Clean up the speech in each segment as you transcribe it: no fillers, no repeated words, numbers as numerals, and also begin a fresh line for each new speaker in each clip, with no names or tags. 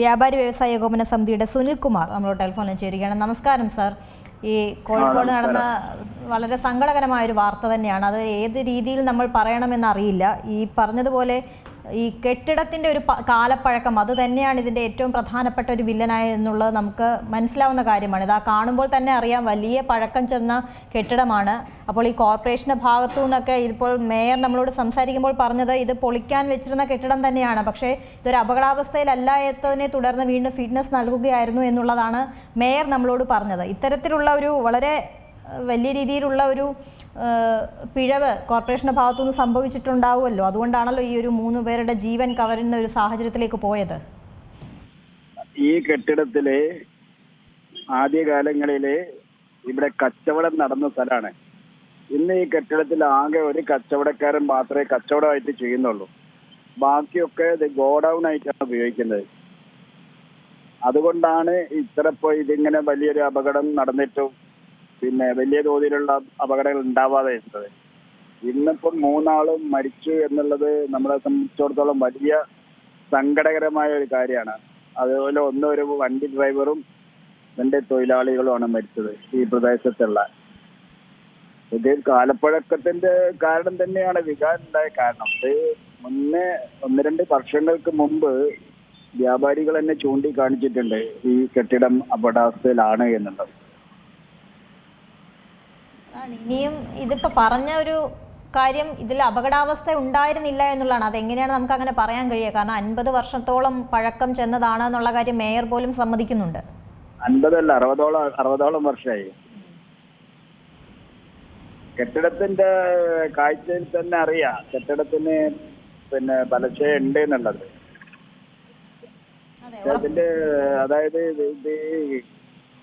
വ്യാപാരി വ്യവസായ ഏകോപന സമിതിയുടെ സുനിൽ കുമാർ നമ്മളോട് ടെലിഫോണിൽ ചേരുകയാണ്. നമസ്കാരം സാർ. ഈ കോഴിക്കോട് നടന്ന വളരെ സങ്കടകരമായ ഒരു വാർത്ത തന്നെയാണ്. അത് ഏത് രീതിയിൽ നമ്മൾ പറയണമെന്നറിയില്ല. ഈ പറഞ്ഞതുപോലെ ഈ കെട്ടിടത്തിൻ്റെ ഒരു കാലപ്പഴക്കം അത് തന്നെയാണ് ഇതിൻ്റെ ഏറ്റവും പ്രധാനപ്പെട്ട ഒരു വില്ലനായ എന്നുള്ളത് നമുക്ക് മനസ്സിലാവുന്ന കാര്യമാണ്. ഇതാ കാണുമ്പോൾ തന്നെ അറിയാം, വലിയ പഴക്കം ചെന്ന കെട്ടിടമാണ്. അപ്പോൾ ഈ കോർപ്പറേഷൻ്റെ ഭാഗത്തു നിന്നൊക്കെ ഇപ്പോൾ മേയർ നമ്മളോട് സംസാരിക്കുമ്പോൾ പറഞ്ഞത് ഇത് പൊളിക്കാൻ വെച്ചിരുന്ന കെട്ടിടം തന്നെയാണ്, പക്ഷേ ഇതൊരു അപകടാവസ്ഥയിലല്ല എത്തതിനെ തുടർന്ന് വീണ്ടും ഫിറ്റ്നസ് നൽകുകയായിരുന്നു എന്നുള്ളതാണ് മേയർ നമ്മളോട് പറഞ്ഞത്. ഇത്തരത്തിലുള്ള ഒരു വളരെ വലിയ രീതിയിലുള്ള ഒരു പിഴവ് കോർപ്പറേഷൻ്റെ ഭാഗത്തുനിന്ന് സംഭവിച്ചിട്ടുണ്ടാവുമല്ലോ. അതുകൊണ്ടാണല്ലോ ഈ ഒരു 3 പേരുടെ ജീവൻ കവരുന്ന ഒരു സാഹചര്യത്തിലേക്ക് പോയത്.
ഈ കെട്ടിടത്തില് ആദ്യകാലങ്ങളില് ഇവിടെ കച്ചവടം നടന്ന സ്ഥലമാണ്. ഇന്ന് ഈ കെട്ടിടത്തിൽ ആകെ ഒരു കച്ചവടക്കാരൻ മാത്രമേ കച്ചവടമായിട്ട് ചെയ്യുന്നുള്ളൂ. ബാക്കിയൊക്കെ ഇത് ഗോഡൌൺ ആയിട്ടാണ് ഉപയോഗിക്കുന്നത്. അതുകൊണ്ടാണ് ഇതിങ്ങനെ വലിയൊരു അപകടം നടന്നിട്ടും പിന്നെ വലിയ തോതിലുള്ള അപകടങ്ങൾ ഉണ്ടാവാതെ ഇരുന്നത്. ഇന്നിപ്പം 3 ആളും മരിച്ചു എന്നുള്ളത് നമ്മളെ സംബന്ധിച്ചിടത്തോളം വലിയ സങ്കടകരമായ ഒരു കാര്യമാണ്. അതുപോലെ ഒരു വണ്ടി ഡ്രൈവറും 2 തൊഴിലാളികളുമാണ് മരിച്ചത് ഈ പ്രദേശത്തുള്ള. ഇത് കാലപ്പഴക്കത്തിന്റെ കാരണം തന്നെയാണ് വികാരം ഉണ്ടായ കാരണം. ഇത് മുന്നേ 1-2 വർഷങ്ങൾക്ക് മുമ്പ് വ്യാപാരികൾ തന്നെ ചൂണ്ടിക്കാണിച്ചിട്ടുണ്ട് ഈ കെട്ടിടം അപകടാവസ്ഥയിലാണ് എന്നുള്ളത്.
ഇനിയും ഇതിപ്പോ പറഞ്ഞ ഒരു കാര്യം ഇതിൽ അപകടാവസ്ഥ ഉണ്ടായിരുന്നില്ല എന്നുള്ളതാണ്. അതെങ്ങനെയാണ് നമുക്ക് അങ്ങനെ പറയാൻ കഴിയുക? കാരണം 50 വർഷത്തോളം പഴക്കം ചെന്നതാണ് എന്നുള്ള കാര്യം മേയർ പോലും സമ്മതിക്കുന്നുണ്ട്.
50 അല്ല 60ഓളം വർഷമായി. കെട്ടിടത്തിന്റെ കാഴ്ചയിൽ തന്നെ അറിയാം കെട്ടിടത്തിന് പിന്നെ ബലക്ഷയം ഉണ്ട് എന്നുള്ളത്. അതിന്റെ അതായത് ഇത്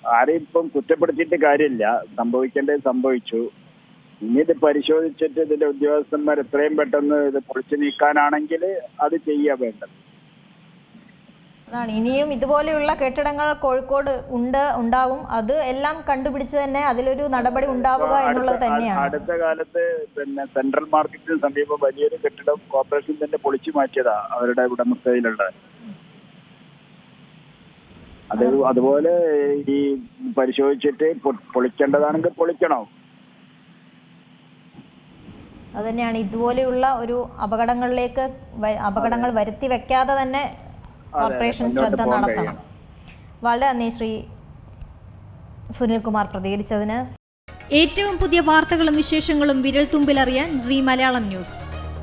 ആരെയും ഇപ്പം കുറ്റപ്പെടുത്തിയിട്ട് കാര്യമില്ല. സംഭവിക്കേണ്ടത് സംഭവിച്ചു. ഇനി ഇത് പരിശോധിച്ചിട്ട് ഇതിന്റെ ഉദ്യോഗസ്ഥന്മാർ എത്രയും പെട്ടെന്ന് ഇത് പൊളിച്ചു നീക്കാനാണെങ്കിൽ അത് ചെയ്യാൻ വേണ്ടത്.
അതാണ്, ഇനിയും ഇതുപോലെയുള്ള കെട്ടിടങ്ങൾ കോഴിക്കോട് ഉണ്ടാവും. അത് എല്ലാം കണ്ടുപിടിച്ച് തന്നെ അതിലൊരു നടപടി ഉണ്ടാവുക എന്നുള്ളത് തന്നെയാണ്.
അടുത്ത കാലത്ത് പിന്നെ സെൻട്രൽ മാർക്കറ്റിന് സമീപം വലിയൊരു കെട്ടിടം കോർപ്പറേഷൻ തന്നെ പൊളിച്ചു മാറ്റിയതാ അവരുടെ ഉടമസ്ഥയിലുള്ള. അതുപോലെ ഈ പരിശോധിച്ചിട്ട് പൊളിക്കേണ്ടതാണെങ്കിൽ പൊളിക്കണം.
അതുതന്നെയാണ് ഇതുപോലെയുള്ള ഒരു അപകടങ്ങൾ വരുത്തി വെക്കാതെ തന്നെ കോർപ്പറേഷൻ ശ്രദ്ധ നടത്തണം. വളരെ നന്ദി ശ്രീ സുനിൽ കുമാർ പ്രതികരിച്ചതിന്.
ഏറ്റവും പുതിയ വാർത്തകളും വിശേഷങ്ങളും വിരൽ തുമ്പിലറിയാൻ സീ മലയാളം ന്യൂസ്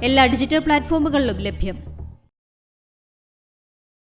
എല്ലാ ഡിജിറ്റൽ പ്ലാറ്റ്ഫോമുകളിലും ലഭ്യം.